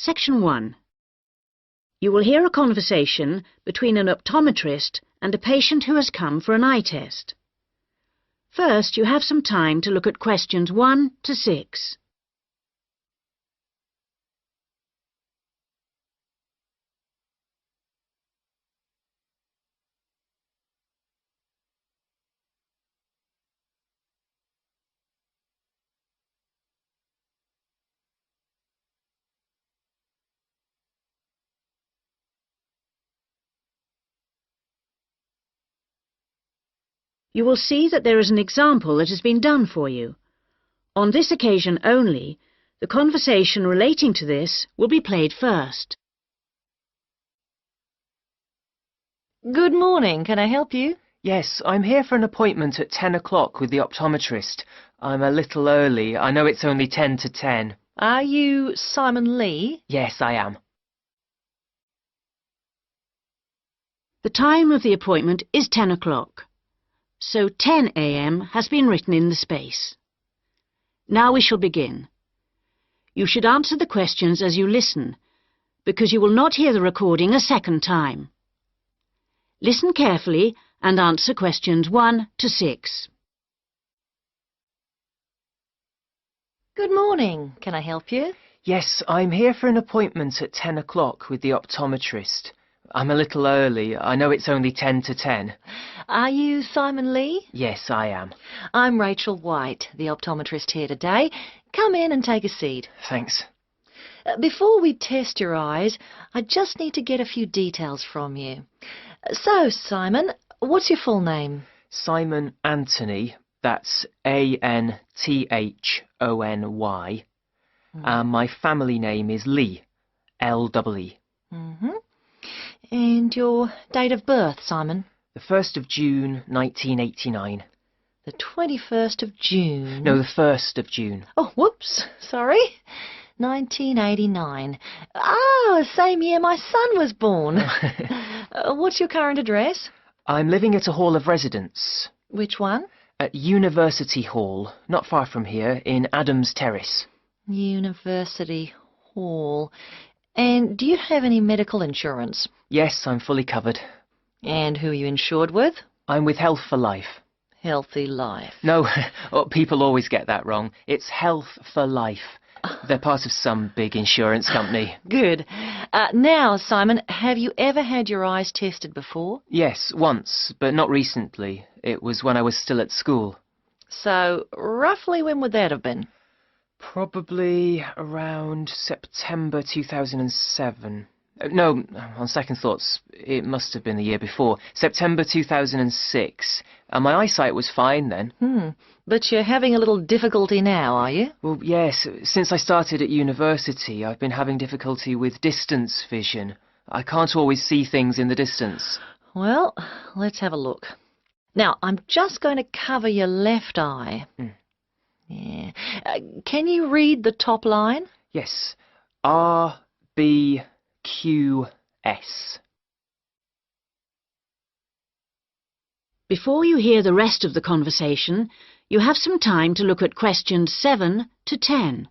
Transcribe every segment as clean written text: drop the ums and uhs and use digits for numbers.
Section 1. You will hear a conversation between an optometrist and a patient who has come for an eye test. First, you have some time to look at questions 1 to 6. You will see that there is an example that has been done for you. On this occasion only, the conversation relating to this will be played first. Good morning. Can I help you? Yes, I'm here for an appointment at 10 o'clock with the optometrist. I'm a little early. I know it's only 10 to 10. Are you Simon Lee? Yes, I am. The time of the appointment is 10 o'clock. So 10 a.m. has been written in the space. Now we shall begin. You should answer the questions as you listen, because you will not hear the recording a second time. Listen carefully and answer questions 1 to 6. Good morning. Can I help you? Yes, I'm here for an appointment at 10 o'clock with the optometrist. I'm a little early. I know it's only 10 to 10. Are you Simon Lee? Yes, I am. I'm Rachel White, the optometrist here today. Come in and take a seat. Thanks. Before we test your eyes, I just need to get a few details from you. So, Simon, what's your full name? Simon Anthony. That's A-N-T-H-O-N-Y. And my family name is Lee. L-E-E. And your date of birth, Simon? The 1st of June, 1989. The 21st of June? No, the 1st of June. Oh, whoops, sorry. 1989. Ah, same year my son was born. What's your current address? I'm living at a hall of residence. Which one? At University Hall, not far from here, in Adams Terrace. University Hall. And do you have any medical insurance? Yes, I'm fully covered. And who are you insured with? I'm with Health for Life. Healthy Life. No, people always get that wrong. It's Health for Life. They're part of some big insurance company. Good. Now, Simon, have you ever had your eyes tested before? Yes, once, but not recently. It was when I was still at school. So, roughly when would that have been? Probably around September 2007. No, on second thoughts, it must have been the year before. September 2006. And my eyesight was fine then. But you're having a little difficulty now, are you? Well, yes. Since I started at university, I've been having difficulty with distance vision. I can't always see things in the distance. Well, let's have a look. Now, I'm just going to cover your left eye. Yeah. Can you read the top line? Yes. R-B-Q-S. Before you hear the rest of the conversation, you have some time to look at questions 7 to 10.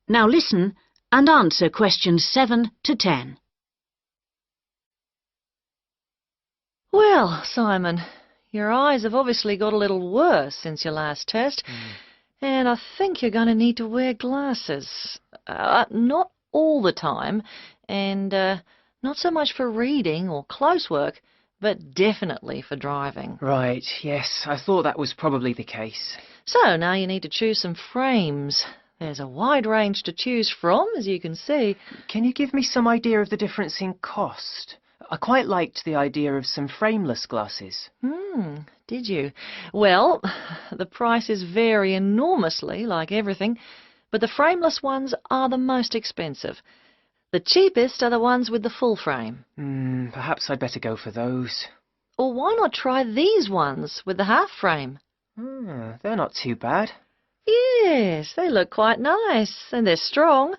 Now listen and answer questions 7 to 10. Well, Simon, your eyes have obviously got a little worse since your last test, and I think you're going to need to wear glasses. Not all the time, and not so much for reading or close work, but definitely for driving. Right, yes, I thought that was probably the case. So now you need to choose some frames. There's a wide range to choose from, as you can see. Can you give me some idea of the difference in cost? I quite liked the idea of some frameless glasses. Did you? Well, the prices vary enormously, like everything, but the frameless ones are the most expensive. The cheapest are the ones with the full frame. Perhaps I'd better go for those. Or why not try these ones with the half frame? They're not too bad. Yes, they look quite nice, and they're strong.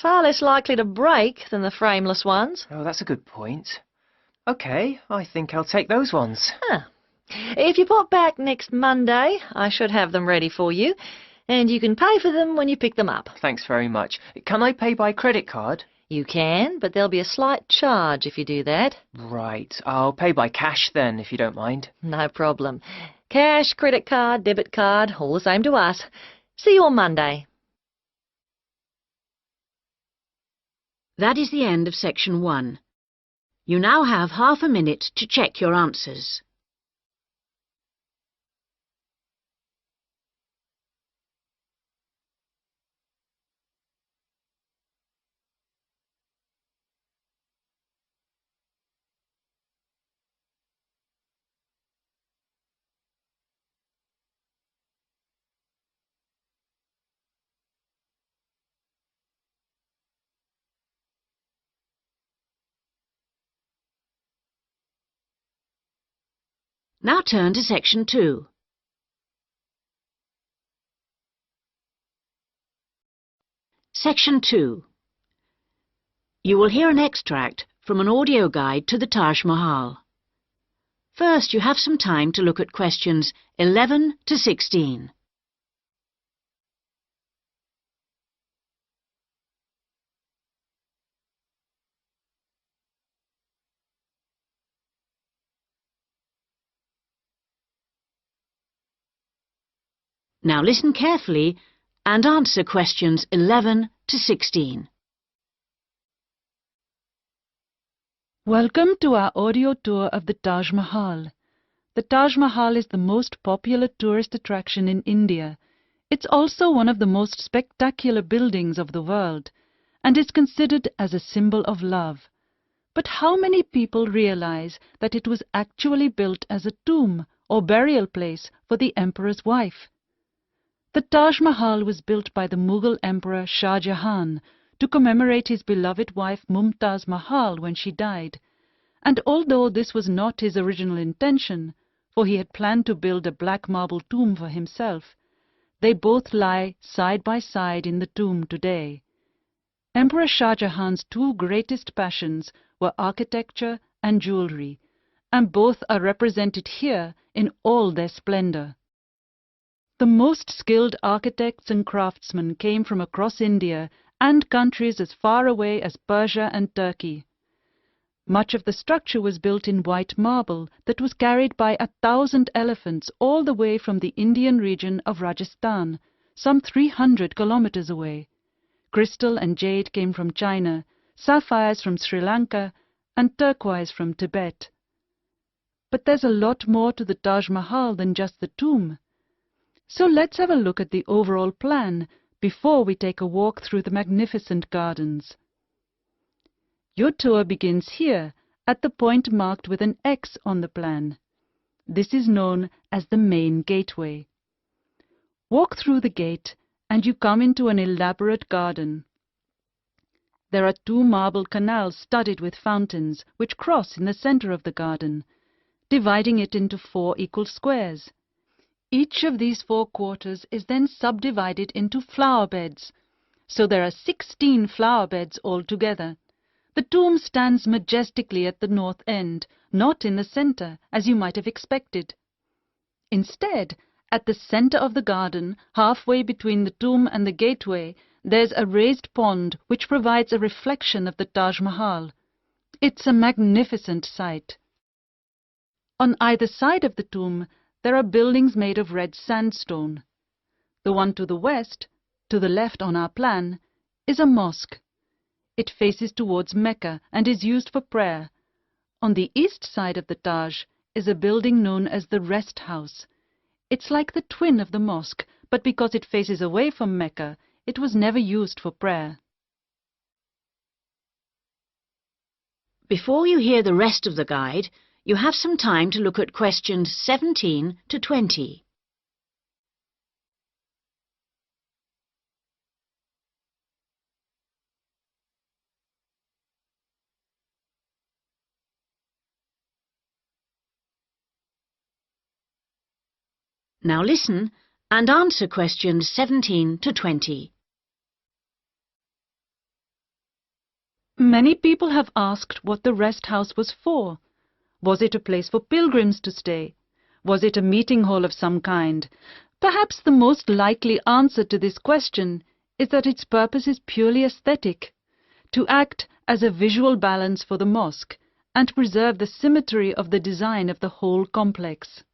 Far less likely to break than the frameless ones. Oh, that's a good point. OK, I think I'll take those ones. If you pop back next Monday, I should have them ready for you, and you can pay for them when you pick them up. Thanks very much. Can I pay by credit card? You can, but there'll be a slight charge if you do that. Right, I'll pay by cash then, if you don't mind. No problem. Cash, credit card, debit card, all the same to us. See you on Monday. That is the end of section 1. You now have half a minute to check your answers. Now turn to section 2. Section 2. You will hear an extract from an audio guide to the Taj Mahal. First, you have some time to look at questions 11 to 16. Now listen carefully and answer questions 11 to 16. Welcome to our audio tour of the Taj Mahal. The Taj Mahal is the most popular tourist attraction in India. It's also one of the most spectacular buildings of the world and is considered as a symbol of love. But how many people realize that it was actually built as a tomb or burial place for the emperor's wife? The Taj Mahal was built by the Mughal Emperor Shah Jahan to commemorate his beloved wife Mumtaz Mahal when she died. And although this was not his original intention, for he had planned to build a black marble tomb for himself, they both lie side by side in the tomb today. Emperor Shah Jahan's two greatest passions were architecture and jewelry, and both are represented here in all their splendor. The most skilled architects and craftsmen came from across India and countries as far away as Persia and Turkey. Much of the structure was built in white marble that was carried by 1,000 elephants all the way from the Indian region of Rajasthan, some 300 kilometers away. Crystal and jade came from China, sapphires from Sri Lanka, and turquoise from Tibet. But there's a lot more to the Taj Mahal than just the tomb. So let's have a look at the overall plan before we take a walk through the magnificent gardens. Your tour begins here, at the point marked with an X on the plan. This is known as the main gateway. Walk through the gate and you come into an elaborate garden. There are 2 marble canals studded with fountains which cross in the center of the garden, dividing it into 4 equal squares. Each of these 4 quarters is then subdivided into flower beds, so there are 16 flower beds altogether. The tomb stands majestically at the north end, not in the center, as you might have expected. Instead, at the center of the garden, halfway between the tomb and the gateway, there's a raised pond which provides a reflection of the Taj Mahal. It's a magnificent sight. On either side of the tomb, there are buildings made of red sandstone. The one to the west, to the left on our plan, is a mosque. It faces towards Mecca and is used for prayer. On the east side of the Taj is a building known as the Rest House. It's like the twin of the mosque, but because it faces away from Mecca, it was never used for prayer. Before you hear the rest of the guide, you have some time to look at questions 17 to 20. Now listen and answer questions 17 to 20. Many people have asked what the rest house was for. Was it a place for pilgrims to stay? Was it a meeting hall of some kind? Perhaps the most likely answer to this question is that its purpose is purely aesthetic, to act as a visual balance for the mosque and preserve the symmetry of the design of the whole complex.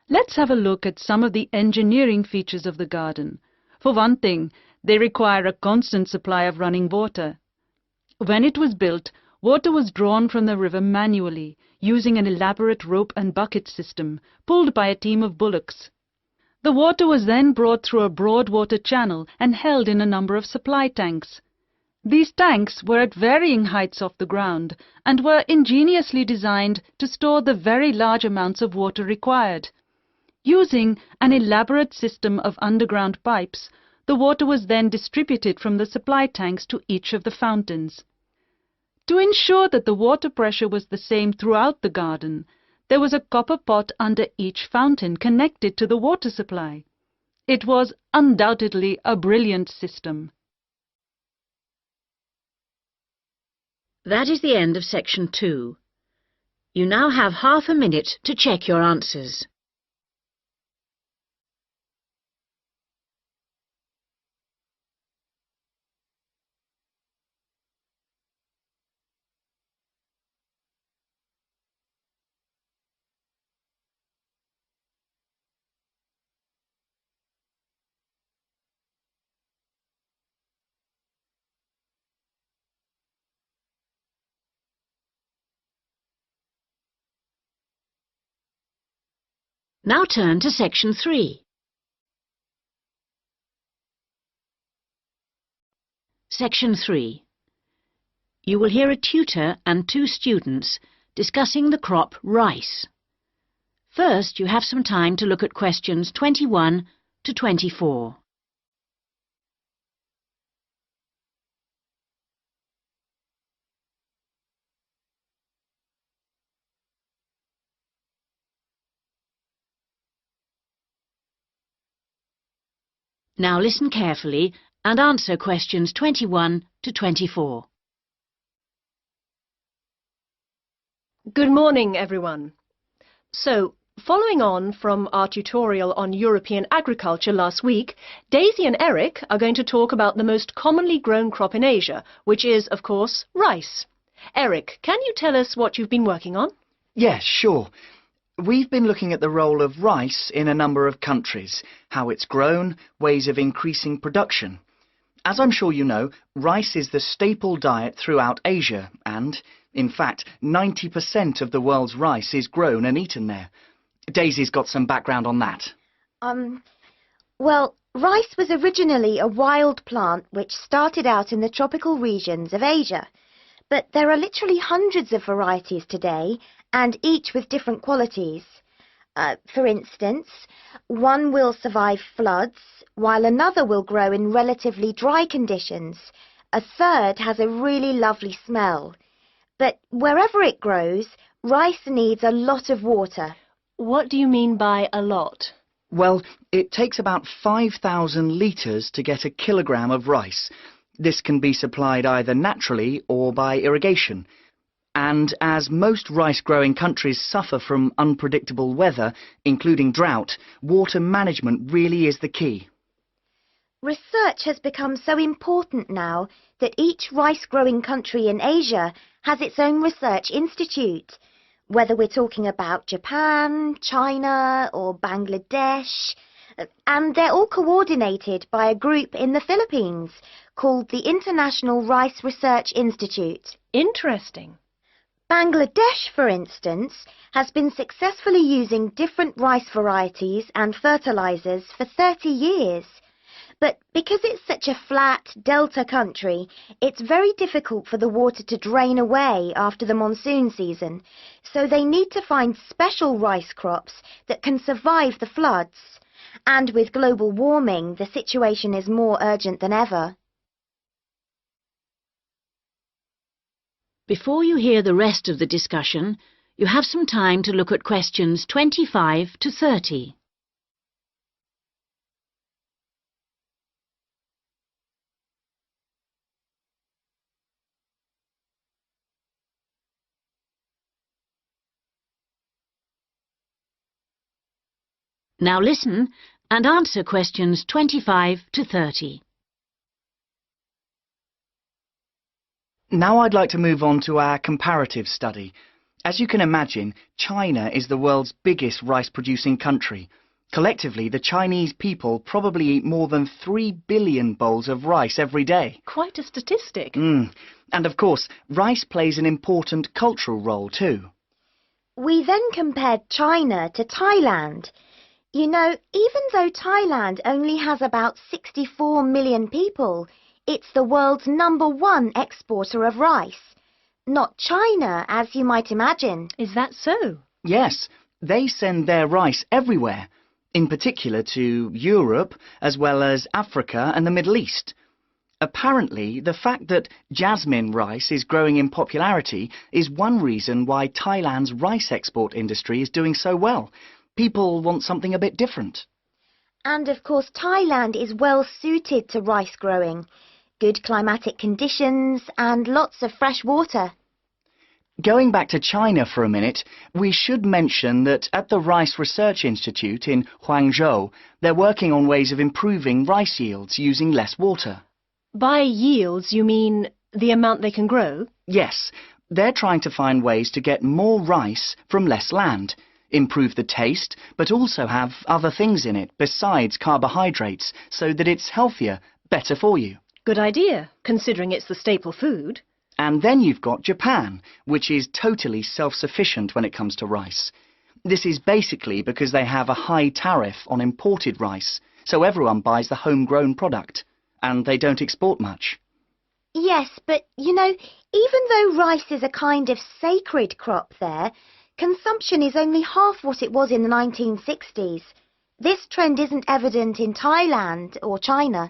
Let's have a look at some of the engineering features of the garden. For one thing, they require a constant supply of running water. When it was built, water was drawn from the river manually, using an elaborate rope and bucket system, pulled by a team of bullocks. The water was then brought through a broad water channel and held in a number of supply tanks. These tanks were at varying heights off the ground and were ingeniously designed to store the very large amounts of water required. Using an elaborate system of underground pipes, the water was then distributed from the supply tanks to each of the fountains. To ensure that the water pressure was the same throughout the garden, there was a copper pot under each fountain connected to the water supply. It was undoubtedly a brilliant system. That is the end of section 2. You now have half a minute to check your answers. Now turn to section 3. Section 3. You will hear a tutor and 2 students discussing the crop rice. First, you have some time to look at questions 21 to 24. Now listen carefully and answer questions 21 to 24. Good morning, everyone. So, following on from our tutorial on European agriculture last week, Daisy and Eric are going to talk about the most commonly grown crop in Asia, which is, of course, rice. Eric, can you tell us what you've been working on? Yes, sure. We've been looking at the role of rice in a number of countries, how it's grown, ways of increasing production. As I'm sure you know, rice is the staple diet throughout Asia and, in fact, 90% of the world's rice is grown and eaten there. Daisy's got some background on that. Well, rice was originally a wild plant which started out in the tropical regions of Asia. But there are literally hundreds of varieties today, and each with different qualities. For instance, one will survive floods, while another will grow in relatively dry conditions. A third has a really lovely smell. But wherever it grows, rice needs a lot of water. What do you mean by a lot? Well, it takes about 5,000 litres to get a kilogram of rice. This can be supplied either naturally or by irrigation. And as most rice-growing countries suffer from unpredictable weather, including drought, water management really is the key. Research has become so important now that each rice-growing country in Asia has its own research institute. Whether we're talking about Japan, China or Bangladesh, and they're all coordinated by a group in the Philippines called the International Rice Research Institute. Interesting. Bangladesh, for instance, has been successfully using different rice varieties and fertilizers for 30 years. But because it's such a flat delta country, it's very difficult for the water to drain away after the monsoon season, so they need to find special rice crops that can survive the floods. And with global warming, the situation is more urgent than ever. Before you hear the rest of the discussion, you have some time to look at questions 25 to 30. Now listen and answer questions 25 to 30. Now I'd like to move on to our comparative study. As you can imagine, China is the world's biggest rice-producing country. Collectively, the Chinese people probably eat more than 3 billion bowls of rice every day. Quite a statistic. And of course, rice plays an important cultural role too. We then compared China to Thailand. You know, even though Thailand only has about 64 million people, it's the world's #1 exporter of rice. Not China, as you might imagine. Is that so? Yes, they send their rice everywhere, in particular to Europe, as well as Africa and the Middle East. Apparently, the fact that jasmine rice is growing in popularity is one reason why Thailand's rice export industry is doing so well. People want something a bit different. And of course, Thailand is well suited to rice growing. Good climatic conditions and lots of fresh water. Going back to China for a minute, we should mention that at the Rice Research Institute in Huangzhou, they're working on ways of improving rice yields using less water. By yields, you mean the amount they can grow? Yes, they're trying to find ways to get more rice from less land, improve the taste, but also have other things in it besides carbohydrates so that it's healthier, better for you. Good idea, considering it's the staple food. And then you've got Japan, which is totally self-sufficient when it comes to rice. This is basically because they have a high tariff on imported rice, so everyone buys the homegrown product, and they don't export much. Yes, but you know, even though rice is a kind of sacred crop there, consumption is only half what it was in the 1960s. This trend isn't evident in Thailand or China.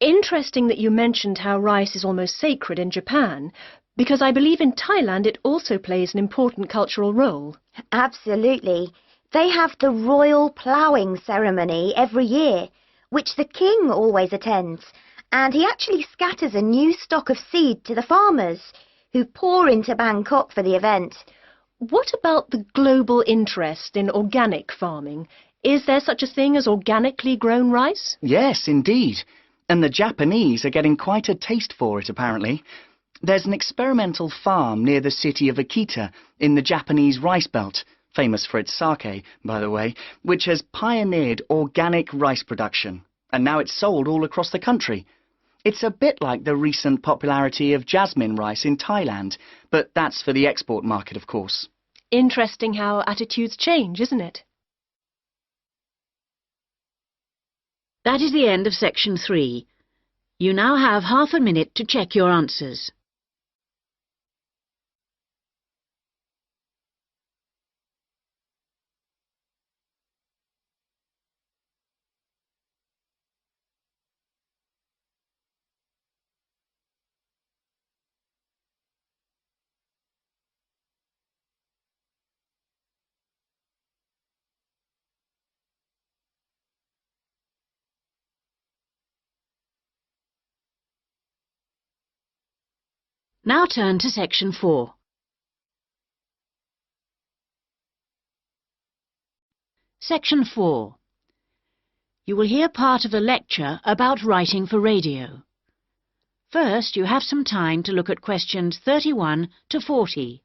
Interesting that you mentioned how rice is almost sacred in Japan, because I believe in Thailand it also plays an important cultural role. Absolutely. They have the royal ploughing ceremony every year, which the king always attends, and he actually scatters a new stock of seed to the farmers, who pour into Bangkok for the event. What about the global interest in organic farming? Is there such a thing as organically grown rice? Yes, indeed. And the Japanese are getting quite a taste for it, apparently. There's an experimental farm near the city of Akita in the Japanese rice belt, famous for its sake, by the way, which has pioneered organic rice production, and now it's sold all across the country. It's a bit like the recent popularity of jasmine rice in Thailand, but that's for the export market, of course. Interesting how attitudes change, isn't it? That is the end of section 3. You now have half a minute to check your answers. Now turn to section 4. Section 4. You will hear part of a lecture about writing for radio. First, you have some time to look at questions 31 to 40.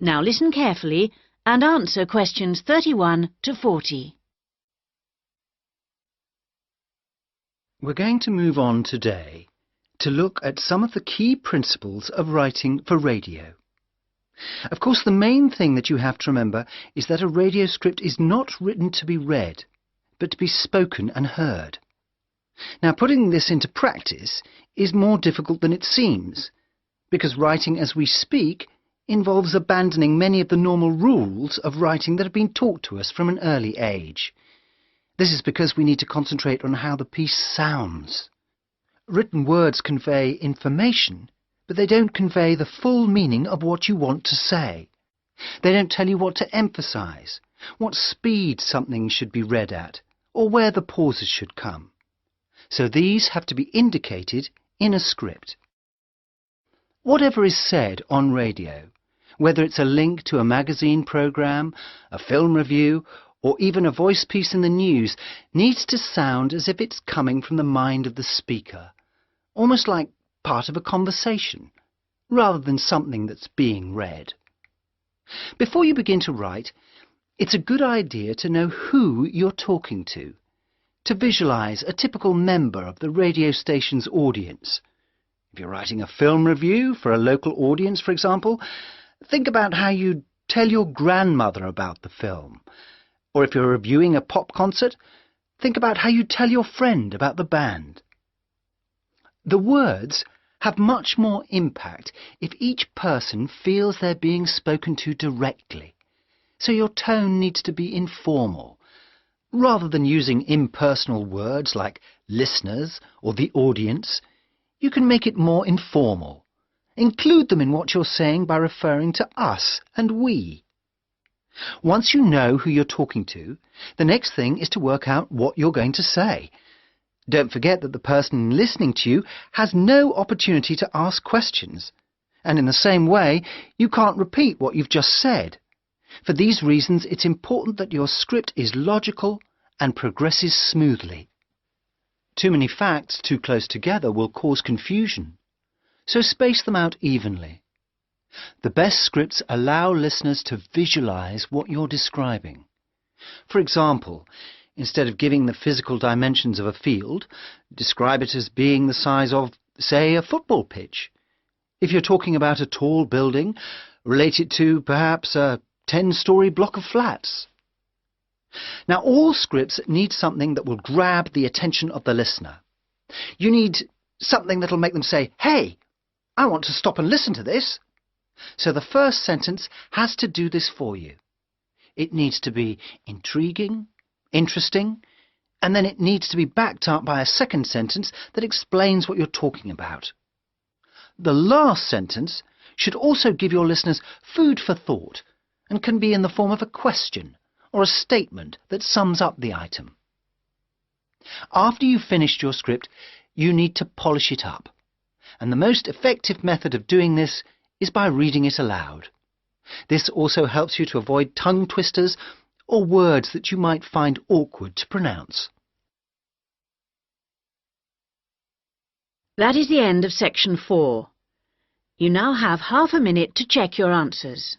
Now listen carefully and answer questions 31 to 40. We're going to move on today to look at some of the key principles of writing for radio. Of course, the main thing that you have to remember is that a radio script is not written to be read, but to be spoken and heard. Now, putting this into practice is more difficult than it seems, because writing as we speak involves abandoning many of the normal rules of writing that have been taught to us from an early age. This is because we need to concentrate on how the piece sounds. Written words convey information, but they don't convey the full meaning of what you want to say. They don't tell you what to emphasize, what speed something should be read at, or where the pauses should come. So these have to be indicated in a script. Whatever is said on radio, whether it's a link to a magazine program, a film review, or even a voice piece in the news, needs to sound as if it's coming from the mind of the speaker, almost like part of a conversation, rather than something that's being read. Before you begin to write, it's a good idea to know who you're talking to visualize a typical member of the radio station's audience. If you're writing a film review for a local audience, for example, think about how you'd tell your grandmother about the film. Or if you're reviewing a pop concert, think about how you'd tell your friend about the band. The words have much more impact if each person feels they're being spoken to directly. So your tone needs to be informal. Rather than using impersonal words like listeners or the audience, you can make it more informal. Include them in what you're saying by referring to us and we. Once you know who you're talking to, the next thing is to work out what you're going to say. Don't forget that the person listening to you has no opportunity to ask questions. And in the same way, you can't repeat what you've just said. For these reasons, it's important that your script is logical and progresses smoothly. Too many facts too close together will cause confusion, so space them out evenly. The best scripts allow listeners to visualize what you're describing. For example, instead of giving the physical dimensions of a field, describe it as being the size of, say, a football pitch. If you're talking about a tall building, relate it to perhaps a 10-story block of flats. Now, all scripts need something that will grab the attention of the listener. You need something that'll make them say, "Hey, I want to stop and listen to this." So the first sentence has to do this for you. It needs to be intriguing, interesting, and then it needs to be backed up by a second sentence that explains what you're talking about. The last sentence should also give your listeners food for thought and can be in the form of a question or a statement that sums up the item. After you've finished your script, you need to polish it up, and the most effective method of doing this is by reading it aloud. This also helps you to avoid tongue twisters or words that you might find awkward to pronounce. That is the end of section 4. You now have half a minute to check your answers.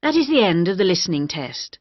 That is the end of the listening test.